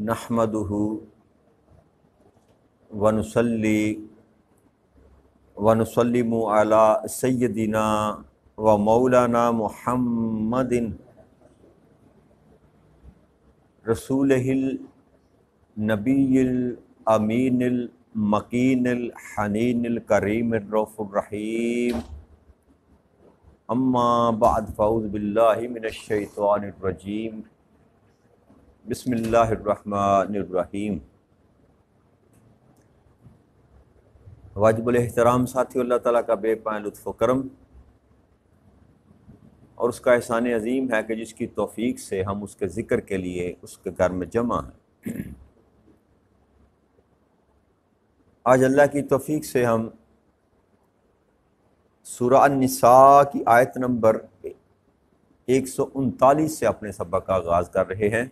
نحمدہ ونصلی ونسلم علی سیدنا و مولانا محمد رسولہ النبی الامین المکین الحنین الکریم الرؤوف الرحیم، اما بعد فاعوذ باللہ من الشیطان الرجیم، بسم اللہ الرحمن الرحیم۔ واجب الاحترام ساتھی، اللہ تعالیٰ کا بے پناہ لطف و کرم اور اس کا احسان عظیم ہے کہ جس کی توفیق سے ہم اس کے ذکر کے لیے اس کے گھر میں جمع ہیں۔ آج اللہ کی توفیق سے ہم سورہ النساء کی آیت نمبر 139 سے اپنے سبق کا آغاز کر رہے ہیں۔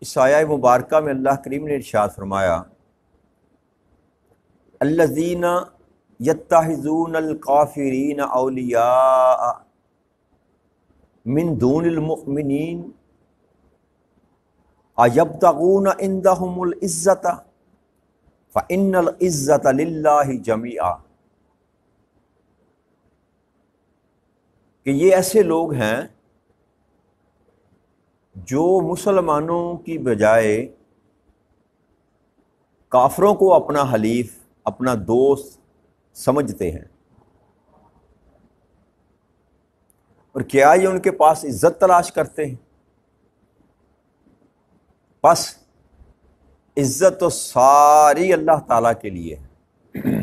اس آیہ مبارکہ میں اللہ کریم نے ارشاد فرمایا، الذین یتخذون الکافرین اولیاء من دون المؤمنین ایبتغون عندہم العزۃ فإن العزۃ للہ جمیعا، کہ یہ ایسے لوگ ہیں جو مسلمانوں کی بجائے کافروں کو اپنا حلیف، اپنا دوست سمجھتے ہیں، اور کیا یہ ان کے پاس عزت تلاش کرتے ہیں؟ بس عزت تو ساری اللہ تعالیٰ کے لیے ہے۔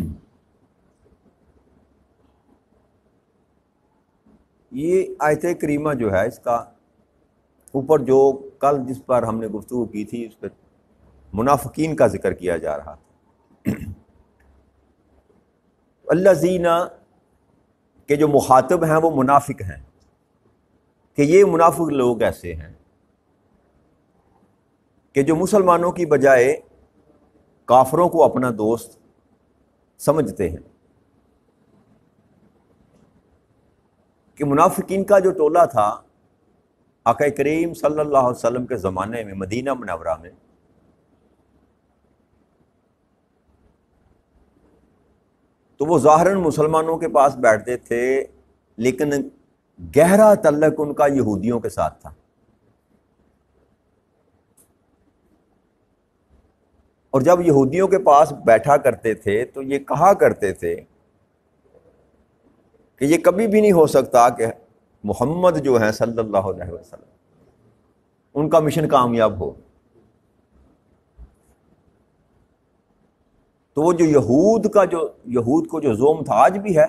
یہ آیت کریمہ جو ہے، اس کا اوپر جو کل جس پر ہم نے گفتگو کی تھی، اس پہ منافقین کا ذکر کیا جا رہا تھا۔ الذین کے جو مخاطب ہیں وہ منافق ہیں، کہ یہ منافق لوگ ایسے ہیں کہ جو مسلمانوں کی بجائے کافروں کو اپنا دوست سمجھتے ہیں۔ کہ منافقین کا جو ٹولہ تھا آقا کریم صلی اللہ علیہ وسلم کے زمانے میں مدینہ منورہ میں، تو وہ ظاہراً مسلمانوں کے پاس بیٹھتے تھے، لیکن گہرا تعلق ان کا یہودیوں کے ساتھ تھا۔ اور جب یہودیوں کے پاس بیٹھا کرتے تھے تو یہ کہا کرتے تھے کہ یہ کبھی بھی نہیں ہو سکتا کہ محمد جو ہیں صلی اللہ علیہ وسلم ان کا مشن کامیاب ہو۔ تو وہ جو یہود کو جو زوم تھا آج بھی ہے،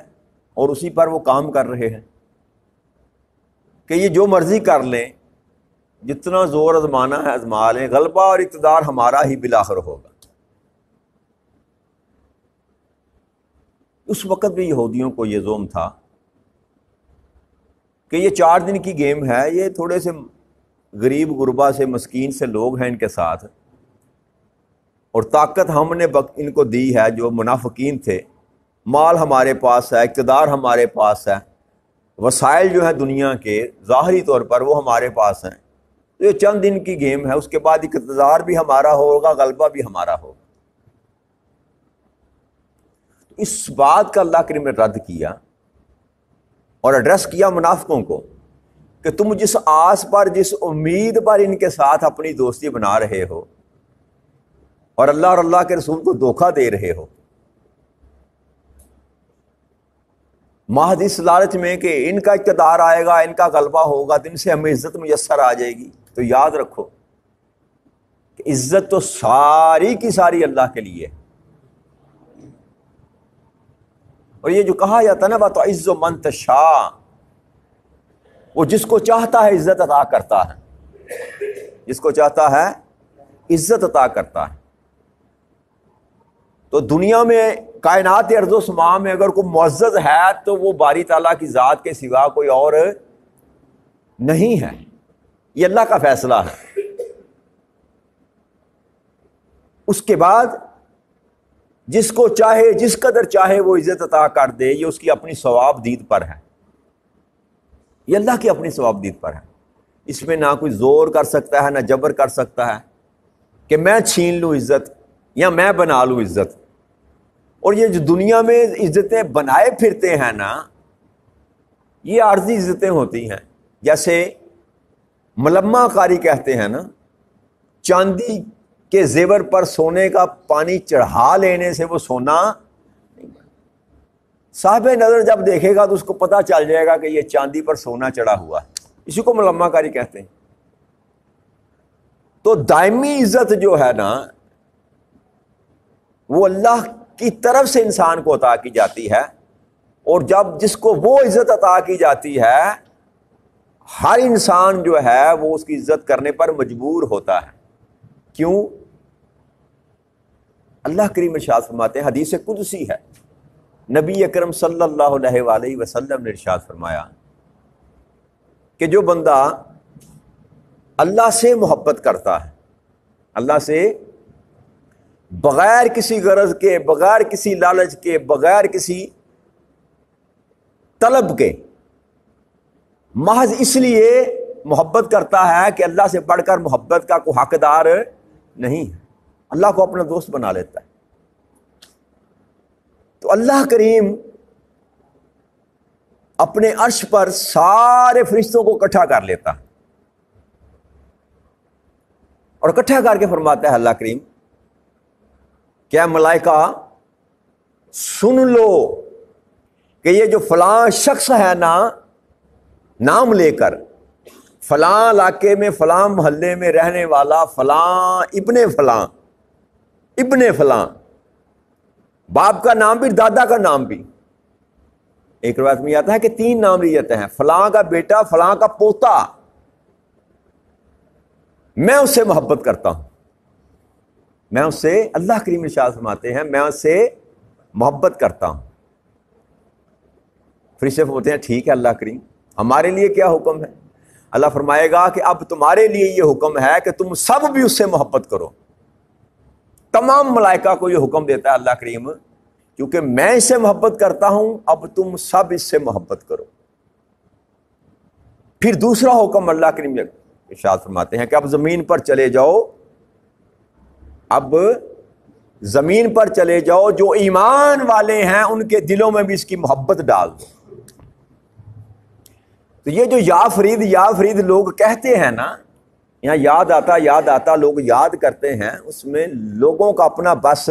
اور اسی پر وہ کام کر رہے ہیں کہ یہ جو مرضی کر لیں، جتنا زور آزمانا ہے آزما لیں، غلبہ اور اقتدار ہمارا ہی بالآخر ہوگا۔ اس وقت بھی یہودیوں کو یہ زوم تھا کہ یہ 4 دن کی گیم ہے، یہ تھوڑے سے غریب غربا سے مسکین سے لوگ ہیں ان کے ساتھ، اور طاقت ہم نے ان کو دی ہے، جو منافقین تھے، مال ہمارے پاس ہے، اقتدار ہمارے پاس ہے، وسائل جو ہیں دنیا کے ظاہری طور پر وہ ہمارے پاس ہیں، تو یہ چند دن کی گیم ہے، اس کے بعد اقتدار بھی ہمارا ہوگا، غلبہ بھی ہمارا ہوگا۔ اس بات کا اللہ کریم نے رد کیا اور ایڈریس کیا منافقوں کو کہ تم جس آس پر، جس امید پر ان کے ساتھ اپنی دوستی بنا رہے ہو اور اللہ کے رسول کو دھوکہ دے رہے ہو، محض اس لالچ میں کہ ان کا اقتدار آئے گا، ان کا غلبہ ہوگا، تو ان سے ہمیں عزت میسر آ جائے گی، تو یاد رکھو کہ عزت تو ساری کی ساری اللہ کے لیے ہے۔ اور یہ جو کہا جاتا ہے نا، وَتُعِزُّ مَن تَشَاءُ، وہ جس کو چاہتا ہے عزت عطا کرتا ہے، جس کو چاہتا ہے عزت عطا کرتا ہے۔ تو دنیا میں کائنات ارض و سما میں اگر کوئی معزز ہے تو وہ باری تعالیٰ کی ذات کے سوا کوئی اور نہیں ہے، یہ اللہ کا فیصلہ ہے۔ اس کے بعد جس کو چاہے، جس قدر چاہے وہ عزت عطا کر دے، یہ اس کی اپنی ثواب دید پر ہے۔ یہ اللہ کی اپنی ثوابدید پر ہے، اس میں نہ کوئی زور کر سکتا ہے نہ جبر کر سکتا ہے کہ میں چھین لوں عزت یا میں بنا لوں عزت۔ اور یہ جو دنیا میں عزتیں بنائے پھرتے ہیں نا، یہ عارضی عزتیں ہوتی ہیں، جیسے ملمہ کاری کہتے ہیں نا، چاندی کے زیور پر سونے کا پانی چڑھا لینے سے وہ سونا صاحب نظر جب دیکھے گا تو اس کو پتہ چل جائے گا کہ یہ چاندی پر سونا چڑھا ہوا ہے، اسی کو ملمہ کاری کہتے ہیں۔ تو دائمی عزت جو ہے نا وہ اللہ کی طرف سے انسان کو عطا کی جاتی ہے، اور جب جس کو وہ عزت عطا کی جاتی ہے ہر انسان جو ہے وہ اس کی عزت کرنے پر مجبور ہوتا ہے۔ کیوں؟ اللہ کریم ارشاد فرماتے ہیں، حدیث قدسی ہے، نبی اکرم صلی اللہ علیہ وآلہ وسلم نے ارشاد فرمایا کہ جو بندہ اللہ سے محبت کرتا ہے، اللہ سے بغیر کسی غرض کے، بغیر کسی لالچ کے، بغیر کسی طلب کے، محض اس لیے محبت کرتا ہے کہ اللہ سے بڑھ کر محبت کا کوئی حقدار نہیں ہے، اللہ کو اپنا دوست بنا لیتا ہے، تو اللہ کریم اپنے عرش پر سارے فرشتوں کو اکٹھا کر لیتا ہے، اور اکٹھا کر کے فرماتا ہے اللہ کریم کیا ملائکہ سن لو کہ یہ جو فلاں شخص ہے نا، نام لے کر فلاں علاقے میں فلاں محلے میں رہنے والا فلاں ابن فلاں، ابن فلاں، باپ کا نام بھی دادا کا نام بھی، ایک روایت میں آتا ہے کہ 3 نام لیے جاتے ہیں، فلاں کا بیٹا، فلاں کا پوتا، میں اس سے محبت کرتا ہوں، میں اس سے، اللہ کریم ارشاد فرماتے ہیں میں اس سے محبت کرتا ہوں۔ فرشتے ہوتے ہیں ٹھیک ہے اللہ کریم ہمارے لیے کیا حکم ہے؟ اللہ فرمائے گا کہ اب تمہارے لیے یہ حکم ہے کہ تم سب بھی اس سے محبت کرو۔ تمام ملائکہ کو یہ حکم دیتا ہے اللہ کریم کیونکہ میں اس سے محبت کرتا ہوں، اب تم سب اس سے محبت کرو۔ پھر دوسرا حکم اللہ کریم ارشاد فرماتے ہیں کہ اب زمین پر چلے جاؤ، اب زمین پر چلے جاؤ، جو ایمان والے ہیں ان کے دلوں میں بھی اس کی محبت ڈال دو۔ تو یہ جو یا فرید لوگ کہتے ہیں نا، یہاں یاد آتا لوگ یاد کرتے ہیں، اس میں لوگوں کا اپنا بس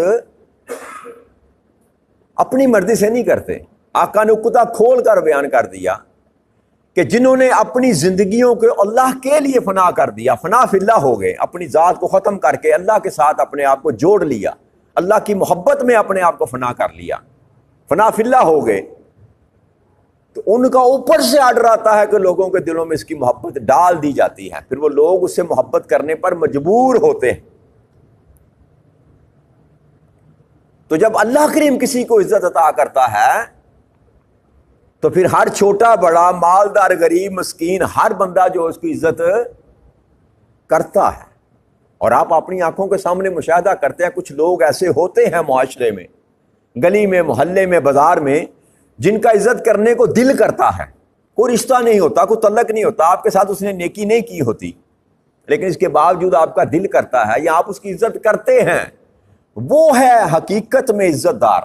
اپنی مرضی سے نہیں کرتے۔ آقا نے کتا کھول کر بیان کر دیا کہ جنہوں نے اپنی زندگیوں کو اللہ کے لیے فنا کر دیا، فنا فی اللہ ہو گئے، اپنی ذات کو ختم کر کے اللہ کے ساتھ اپنے آپ کو جوڑ لیا، اللہ کی محبت میں اپنے آپ کو فنا کر لیا، فنا فی اللہ ہو گئے، تو ان کا اوپر سے آرڈر آتا ہے کہ لوگوں کے دلوں میں اس کی محبت ڈال دی جاتی ہے، پھر وہ لوگ اس سے محبت کرنے پر مجبور ہوتے ہیں۔ تو جب اللہ کریم کسی کو عزت عطا کرتا ہے تو پھر ہر چھوٹا بڑا، مالدار غریب مسکین، ہر بندہ جو اس کی عزت کرتا ہے۔ اور آپ اپنی آنکھوں کے سامنے مشاہدہ کرتے ہیں کچھ لوگ ایسے ہوتے ہیں معاشرے میں، گلی میں، محلے میں، بازار میں، جن کا عزت کرنے کو دل کرتا ہے، کوئی رشتہ نہیں ہوتا، کوئی تعلق نہیں ہوتا، آپ کے ساتھ اس نے نیکی نہیں کی ہوتی، لیکن اس کے باوجود آپ کا دل کرتا ہے یا آپ اس کی عزت کرتے ہیں، وہ ہے حقیقت میں عزت دار۔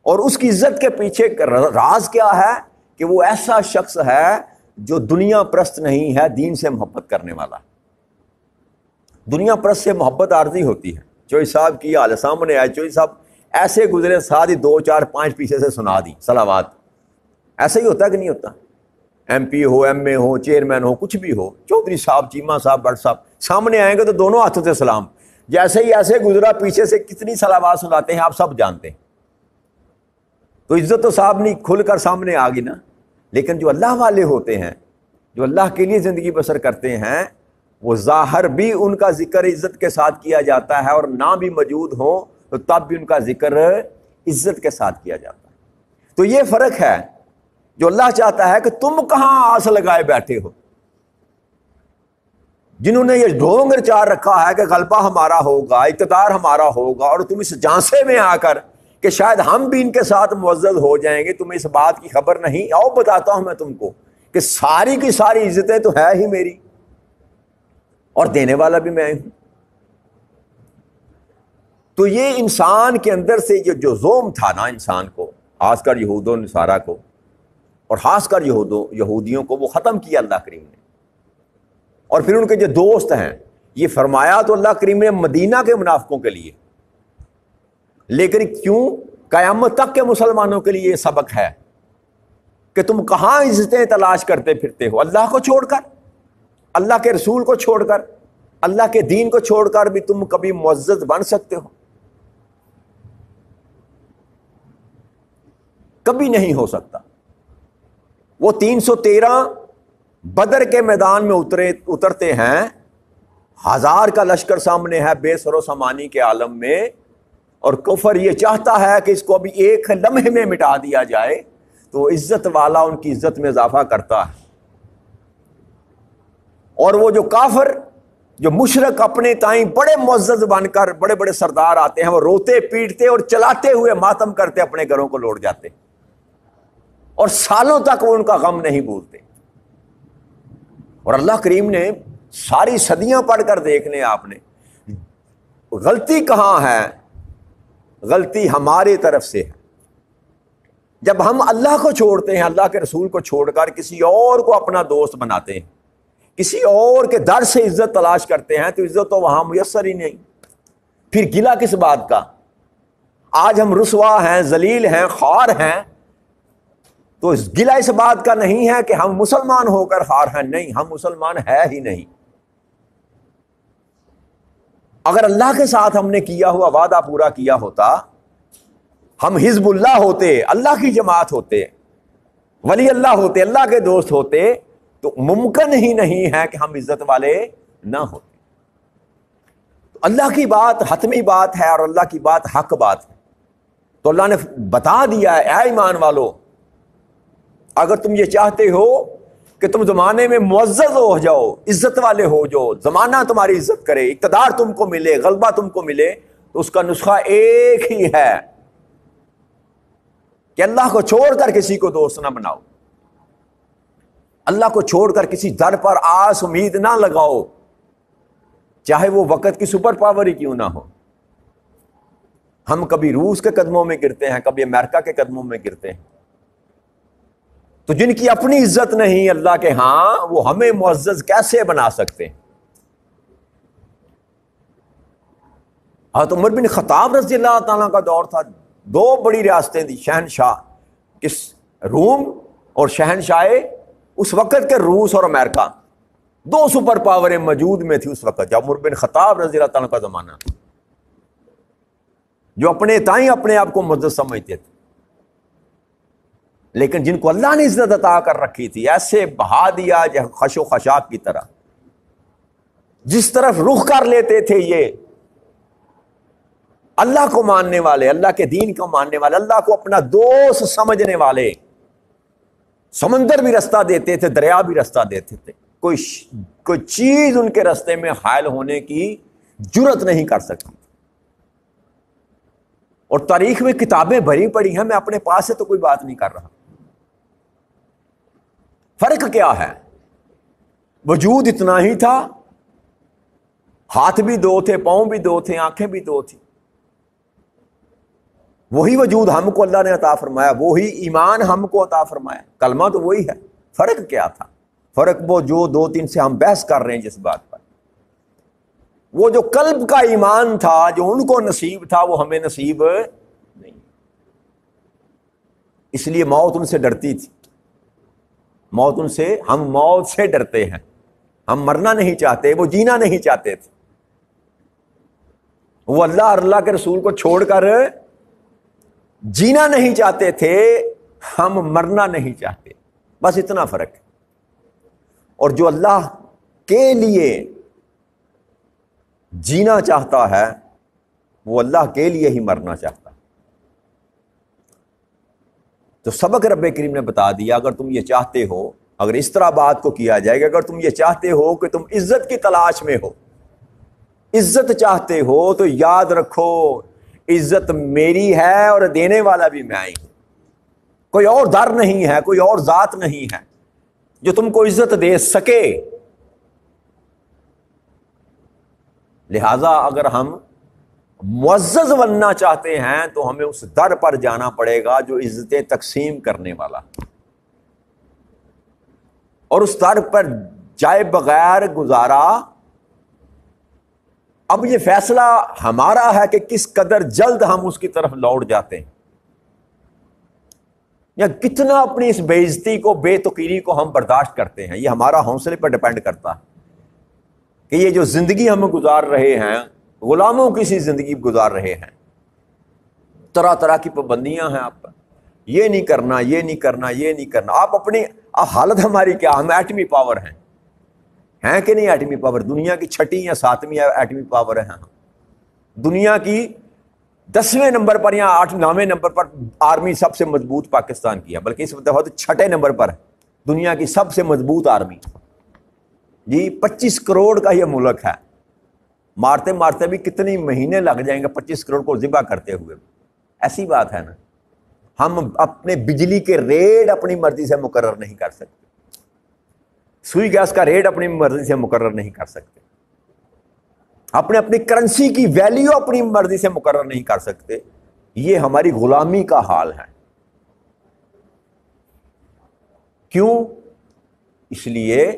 اور اس کی عزت کے پیچھے راز کیا ہے کہ وہ ایسا شخص ہے جو دنیا پرست نہیں ہے، دین سے محبت کرنے والا۔ دنیا پرست سے محبت عارضی ہوتی ہے۔ چوہی صاحب کی حال سامنے آئے، چوہی صاحب ایسے گزرے، ساتھ ہی 2 4 5 پیچھے سے سنا دی صلوات، ایسا ہی ہوتا ہے کہ نہیں ہوتا؟ ایم پی ہو، ایم اے ہو، چیئرمین ہو، کچھ بھی ہو، چودھری صاحب، چیمہ صاحب، بٹ صاحب سامنے آئیں گے تو دونوں ہاتھوں سے سلام، جیسے ہی ایسے گزرا پیچھے سے کتنی صلوات سناتے ہیں آپ سب جانتے ہیں۔ تو عزت تو صاحب نہیں کھل کر سامنے آ گئی نا۔ لیکن جو اللہ والے ہوتے ہیں، جو اللہ کے لیے زندگی بسر کرتے ہیں، وہ ظاہر بھی ان کا ذکر عزت کے ساتھ کیا جاتا ہے، اور نہ بھی موجود ہو تو تب بھی ان کا ذکر عزت کے ساتھ کیا جاتا ہے۔ تو یہ فرق ہے جو اللہ چاہتا ہے کہ تم کہاں آس لگائے بیٹھے ہو، جنہوں نے یہ ڈھونگ رچا رکھا ہے کہ غلبہ ہمارا ہوگا، اقتدار ہمارا ہوگا، اور تم اس جانسے میں آ کر کہ شاید ہم بھی ان کے ساتھ معزز ہو جائیں گے، تمہیں اس بات کی خبر نہیں، آؤ بتاتا ہوں میں تم کو کہ ساری کی ساری عزتیں تو ہے ہی میری اور دینے والا بھی میں ہوں. تو یہ انسان کے اندر سے جو زوم تھا نا انسان کو، خاص کر یہود و نصارہ کو اور خاص کر یہودیوں کو، وہ ختم کیا اللہ کریم نے. اور پھر ان کے جو دوست ہیں، یہ فرمایا تو اللہ کریم نے مدینہ کے منافقوں کے لیے، لیکن کیوں قیامت تک کے مسلمانوں کے لیے یہ سبق ہے کہ تم کہاں عزتیں تلاش کرتے پھرتے ہو، اللہ کو چھوڑ کر، اللہ کے رسول کو چھوڑ کر، اللہ کے دین کو چھوڑ کر بھی تم کبھی معزز بن سکتے ہو؟ کبھی نہیں ہو سکتا. وہ 313 بدر کے میدان میں اترتے ہیں، 1000 کا لشکر سامنے ہے بے سر و سامانی کے عالم میں، اور کفر یہ چاہتا ہے کہ اس کو ابھی ایک لمحے میں مٹا دیا جائے، تو عزت والا ان کی عزت میں اضافہ کرتا ہے. اور وہ جو کافر، جو مشرک اپنے تائیں بڑے معزز بن کر بڑے بڑے سردار آتے ہیں، وہ روتے پیٹتے اور چلاتے ہوئے ماتم کرتے اپنے گھروں کو لوٹ جاتے، اور سالوں تک وہ ان کا غم نہیں بھولتے. اور اللہ کریم نے ساری صدیاں پڑھ کر دیکھ لیں آپ نے، غلطی کہاں ہے؟ غلطی ہماری طرف سے ہے. جب ہم اللہ کو چھوڑتے ہیں، اللہ کے رسول کو چھوڑ کر کسی اور کو اپنا دوست بناتے ہیں، کسی اور کے در سے عزت تلاش کرتے ہیں، تو عزت تو وہاں میسر ہی نہیں. پھر گلہ کس بات کا؟ آج ہم رسوا ہیں، ذلیل ہیں، خوار ہیں، تو گلہ اس بات کا نہیں ہے کہ ہم مسلمان ہو کر خوار ہیں. نہیں، ہم مسلمان ہے ہی نہیں. اگر اللہ کے ساتھ ہم نے کیا ہوا وعدہ پورا کیا ہوتا، ہم حزب اللہ ہوتے، اللہ کی جماعت ہوتے، ولی اللہ ہوتے، اللہ کے دوست ہوتے، تو ممکن ہی نہیں ہے کہ ہم عزت والے نہ ہوتے. تو اللہ کی بات حتمی بات ہے اور اللہ کی بات حق بات ہے. تو اللہ نے بتا دیا ہے، اے ایمان والو، اگر تم یہ چاہتے ہو کہ تم زمانے میں معزز ہو جاؤ، عزت والے ہو جاؤ، زمانہ تمہاری عزت کرے، اقتدار تم کو ملے، غلبہ تم کو ملے، تو اس کا نسخہ ایک ہی ہے کہ اللہ کو چھوڑ کر کسی کو دوست نہ بناؤ، اللہ کو چھوڑ کر کسی در پر آس امید نہ لگاؤ، چاہے وہ وقت کی سپر پاور ہی کیوں نہ ہو. ہم کبھی روس کے قدموں میں گرتے ہیں، کبھی امریکہ کے قدموں میں گرتے ہیں. تو جن کی اپنی عزت نہیں اللہ کے ہاں، وہ ہمیں معزز کیسے بنا سکتے ہیں؟ حضرت عمر بن خطاب رضی اللہ تعالیٰ کا دور تھا، 2 بڑی ریاستیں تھی، شہنشاہ کس روم اور شہنشاہ اس وقت کے روس اور امریکہ، 2 سپر پاوریں موجود میں تھی اس وقت جب عمر بن خطاب رضی اللہ تعالیٰ کا زمانہ، جو اپنے تائیں اپنے آپ کو معزز سمجھتے تھے. لیکن جن کو اللہ نے عزت عطا کر رکھی تھی، ایسے بہا دیا خش و خشاب کی طرح، جس طرف رخ کر لیتے تھے یہ اللہ کو ماننے والے، اللہ کے دین کو ماننے والے، اللہ کو اپنا دوست سمجھنے والے، سمندر بھی رستہ دیتے تھے، دریا بھی رستہ دیتے تھے، کوئی چیز ان کے رستے میں حائل ہونے کی جرت نہیں کر سکتی. اور تاریخ میں کتابیں بھری پڑی ہیں، میں اپنے پاس سے تو کوئی بات نہیں کر رہا. فرق کیا ہے؟ وجود اتنا ہی تھا، ہاتھ بھی 2 تھے، پاؤں بھی 2 تھے، آنکھیں بھی 2 تھی. وہی وجود ہم کو اللہ نے عطا فرمایا، وہی ایمان ہم کو عطا فرمایا، کلمہ تو وہی ہے. فرق کیا تھا؟ فرق وہ جو 2-3 سے ہم بحث کر رہے ہیں جس بات پر، وہ جو قلب کا ایمان تھا، جو ان کو نصیب تھا، وہ ہمیں نصیب نہیں. اس لیے موت ان سے ڈرتی تھی، موت ان سے، ہم موت سے ڈرتے ہیں، ہم مرنا نہیں چاہتے، وہ جینا نہیں چاہتے تھے. وہ اللہ اور اللہ کے رسول کو چھوڑ کر جینا نہیں چاہتے تھے، ہم مرنا نہیں چاہتے. بس اتنا فرق ہے. اور جو اللہ کے لیے جینا چاہتا ہے، وہ اللہ کے لیے ہی مرنا چاہتا ہے. تو سبق رب کریم نے بتا دیا، اگر تم یہ چاہتے ہو، اگر اس طرح بات کو کیا جائے گا، اگر تم یہ چاہتے ہو کہ تم عزت کی تلاش میں ہو، عزت چاہتے ہو، تو یاد رکھو عزت میری ہے اور دینے والا بھی میں ہی ہوں. کوئی اور در نہیں ہے، کوئی اور ذات نہیں ہے. جو تم کو عزت دے سکے. لہذا اگر ہم معزز بننا چاہتے ہیں تو ہمیں اس در پر جانا پڑے گا جو عزتیں تقسیم کرنے والا, اور اس در پر جائے بغیر گزارا. اب یہ فیصلہ ہمارا ہے کہ کس قدر جلد ہم اس کی طرف لوٹ جاتے ہیں, یا کتنا اپنی اس بے عزتی کو, بے توقیری کو ہم برداشت کرتے ہیں. یہ ہمارا حوصلے پر ڈیپینڈ کرتا ہے کہ یہ جو زندگی ہم گزار رہے ہیں, غلاموں کی سی زندگی گزار رہے ہیں, طرح طرح کی پابندیاں ہیں آپ پر, یہ نہیں کرنا, یہ نہیں کرنا, یہ نہیں کرنا. آپ اپنی حالت ہماری کیا, ہم ایٹمی پاور ہیں کہ نہیں؟ ایٹمی پاور دنیا کی 6 یا 7ویں ایٹمی پاور ہے. دنیا کی 10ویں نمبر پر یا 8-9ویں نمبر پر آرمی سب سے مضبوط پاکستان کی ہے, بلکہ اس وقت 6 نمبر پر ہے دنیا کی سب سے مضبوط آرمی. جی 25 کروڑ کا یہ ملک ہے, مارتے مارتے بھی کتنے مہینے لگ جائیں گے 25 کروڑ کو ذبح کرتے ہوئے. ایسی بات ہے نا. ہم اپنے بجلی کے ریٹ اپنی مرضی سے مقرر نہیں کر سکتے, سوئی گیس کا ریٹ اپنی مرضی سے مقرر نہیں کر سکتے, اپنی کرنسی کی ویلیو اپنی مرضی سے مقرر نہیں کر سکتے. یہ ہماری غلامی کا حال ہے. کیوں؟ اس لیے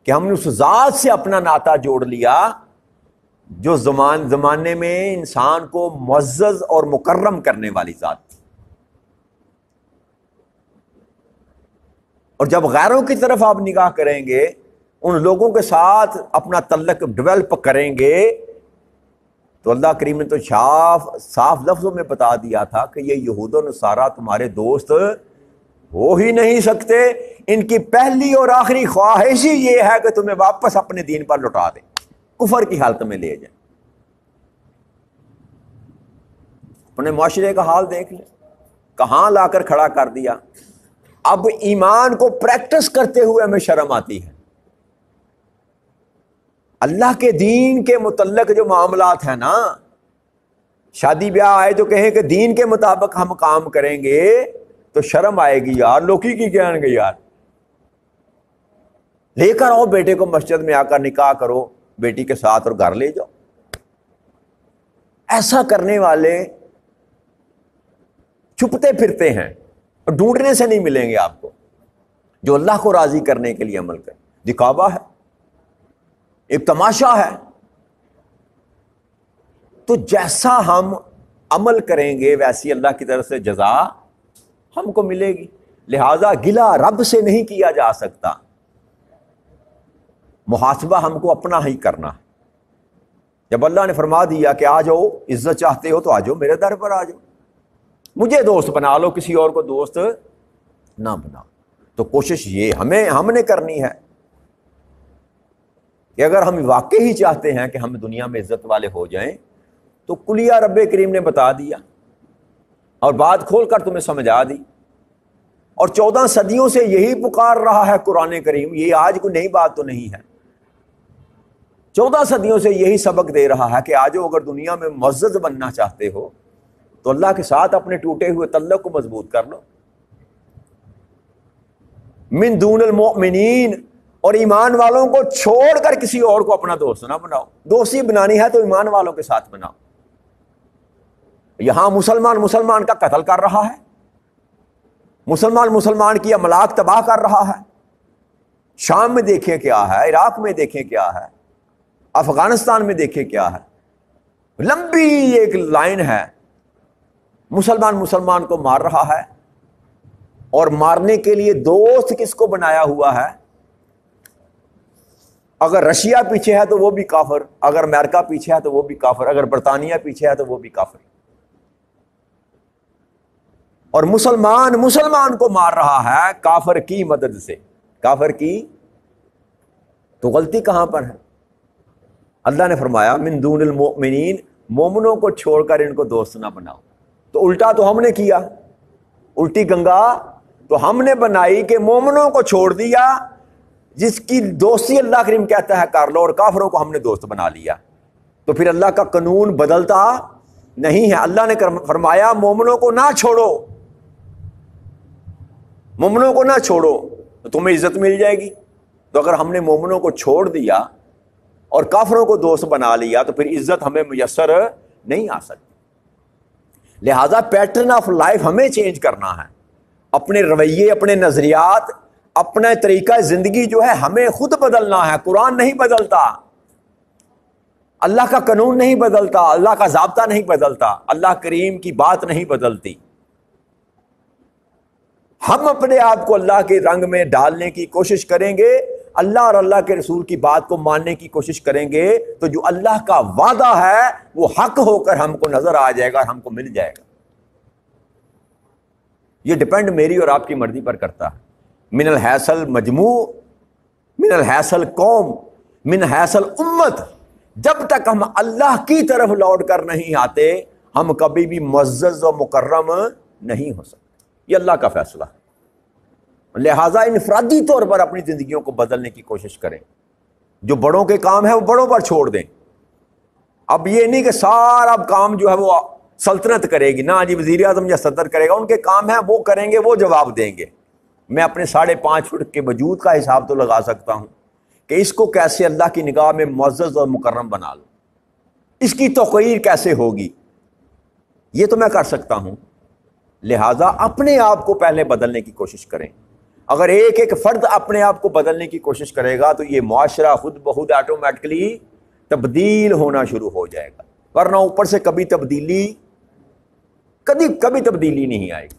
کہ ہم نے اس ذات سے اپنا ناطا جوڑ لیا جو زمانے میں انسان کو معزز اور مکرم کرنے والی ذات تھی. اور جب غیروں کی طرف آپ نگاہ کریں گے, ان لوگوں کے ساتھ اپنا تعلق ڈیولپ کریں گے, تو اللہ کریم نے تو صاف لفظوں میں بتا دیا تھا کہ یہ یہود و نصارہ تمہارے دوست ہو ہی نہیں سکتے. ان کی پہلی اور آخری خواہش ہی یہ ہے کہ تمہیں واپس اپنے دین پر لوٹا دیں, کفر کی حالت میں لے جائیں. اپنے معاشرے کا حال دیکھ لیں, کہاں لا کر کھڑا کر دیا. اب ایمان کو پریکٹس کرتے ہوئے ہمیں شرم آتی ہے. اللہ کے دین کے متعلق جو معاملات ہیں نا, شادی بیاہ آئے تو کہیں کہ دین کے مطابق ہم کام کریں گے, تو شرم آئے گی یار, لوکی کی کہن گے یار. لے کر آؤ بیٹے کو مسجد میں, آ کر نکاح کرو بیٹی کے ساتھ اور گھر لے جاؤ. ایسا کرنے والے چھپتے پھرتے ہیں اور ڈھونڈنے سے نہیں ملیں گے آپ کو, جو اللہ کو راضی کرنے کے لیے عمل کریں. دکھاوا ہے, ایک تماشا ہے. تو جیسا ہم عمل کریں گے ویسی اللہ کی طرف سے جزا ہم کو ملے گی. لہذا گلہ رب سے نہیں کیا جا سکتا, محاسبہ ہم کو اپنا ہی کرنا ہے. جب اللہ نے فرما دیا کہ آ جاؤ, عزت چاہتے ہو تو آ جاؤ, میرے در پر آ جاؤ, مجھے دوست بنا لو, کسی اور کو دوست نہ بناؤ. تو کوشش یہ ہم نے کرنی ہے کہ اگر ہم واقعی چاہتے ہیں کہ ہم دنیا میں عزت والے ہو جائیں, تو کلیہ رب کریم نے بتا دیا اور بات کھول کر تمہیں سمجھا دی. اور 14 صدیوں سے یہی پکار رہا ہے قرآن کریم. یہ آج کوئی نئی بات تو نہیں ہے, 14 صدیوں سے یہی سبق دے رہا ہے کہ آج اگر دنیا میں معزز بننا چاہتے ہو تو اللہ کے ساتھ اپنے ٹوٹے ہوئے تعلق کو مضبوط کر لو. من دون المؤمنین, اور ایمان والوں کو چھوڑ کر کسی اور کو اپنا دوست نہ بناؤ. دوستی بنانی ہے تو ایمان والوں کے ساتھ بناؤ. یہاں مسلمان کا قتل کر رہا ہے, مسلمان کی املاک تباہ کر رہا ہے. شام میں دیکھیں کیا ہے, عراق میں دیکھیں کیا ہے, افغانستان میں دیکھیں کیا ہے. لمبی ایک لائن ہے, مسلمان کو مار رہا ہے, اور مارنے کے لیے دوست کس کو بنایا ہوا ہے؟ اگر رشیا پیچھے ہے تو وہ بھی کافر, اگر امریکہ پیچھے ہے تو وہ بھی کافر, اگر برطانیہ پیچھے ہے تو وہ بھی کافر. اور مسلمان کو مار رہا ہے کافر کی مدد سے. کافر کی تو غلطی کہاں پر ہے؟ اللہ نے فرمایا من دون المؤمنین, مومنوں کو چھوڑ کر ان کو دوست نہ بناؤ. تو الٹا تو ہم نے کیا, الٹی گنگا تو ہم نے بنائی کہ مومنوں کو چھوڑ دیا, جس کی دوستی اللہ کریم کہتا ہے کر لو, اور کافروں کو ہم نے دوست بنا لیا. تو پھر اللہ کا قانون بدلتا نہیں ہے. اللہ نے فرمایا مومنوں کو نہ چھوڑو, مومنوں کو نہ چھوڑو. تو تمہیں عزت مل جائے گی. تو اگر ہم نے مومنوں کو چھوڑ دیا اور کافروں کو دوست بنا لیا تو پھر عزت ہمیں میسر نہیں آ سکتی. لہذا پیٹرن آف لائف ہمیں چینج کرنا ہے. اپنے رویے، اپنے نظریات، اپنا طریقہ زندگی جو ہے ہمیں خود بدلنا ہے. قرآن نہیں بدلتا، اللہ کا قانون نہیں بدلتا، اللہ کا ضابطہ نہیں بدلتا، اللہ کریم کی بات نہیں بدلتی. ہم اپنے آپ کو اللہ کے رنگ میں ڈالنے کی کوشش کریں گے، اللہ اور اللہ کے رسول کی بات کو ماننے کی کوشش کریں گے، تو جو اللہ کا وعدہ ہے وہ حق ہو کر ہم کو نظر آ جائے گا اور ہم کو مل جائے گا. یہ ڈپینڈ میری اور آپ کی مرضی پر کرتا ہے. من الحیث المجموع، من الحیث القوم، من حیث الامت، جب تک ہم اللہ کی طرف لوٹ کر نہیں آتے ہم کبھی بھی معزز و مکرم نہیں ہو سکتے. یہ اللہ کا فیصلہ ہے. لہٰذا انفرادی طور پر اپنی زندگیوں کو بدلنے کی کوشش کریں. جو بڑوں کے کام ہے وہ بڑوں پر چھوڑ دیں. اب یہ نہیں کہ سارا کام جو ہے وہ سلطنت کرے گی، نہ جی وزیر اعظم یا صدر کرے گا. ان کے کام ہیں وہ کریں گے، وہ جواب دیں گے. میں اپنے 5.5 فٹ کے وجود کا حساب تو لگا سکتا ہوں کہ اس کو کیسے اللہ کی نگاہ میں معزز اور مکرم بنا لوں، اس کی توقیر کیسے ہوگی، یہ تو میں کر سکتا ہوں. لہٰذا اپنے آپ کو پہلے بدلنے کی کوشش کریں. اگر ایک ایک فرد اپنے آپ کو بدلنے کی کوشش کرے گا تو یہ معاشرہ خود بخود آٹومیٹکلی تبدیل ہونا شروع ہو جائے گا. ورنہ اوپر سے کبھی تبدیلی نہیں آئے گی.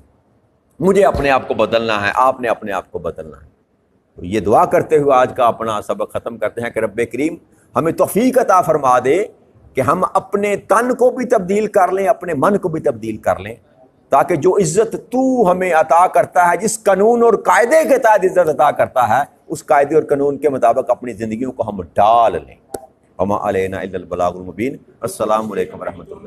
مجھے اپنے آپ کو بدلنا ہے، آپ نے اپنے آپ کو بدلنا ہے. تو یہ دعا کرتے ہوئے آج کا اپنا سبق ختم کرتے ہیں کہ رب کریم ہمیں توفیق عطا فرما دے کہ ہم اپنے تن کو بھی تبدیل کر لیں، اپنے من کو بھی تبدیل کر لیں، تاکہ جو عزت تو ہمیں عطا کرتا ہے، جس قانون اور قاعدے کے تحت عزت عطا کرتا ہے، اس قاعدے اور قانون کے مطابق اپنی زندگیوں کو ہم ڈال لیں. وما علینا الا البلاغ المبین. السلام علیکم ورحمۃ اللہ.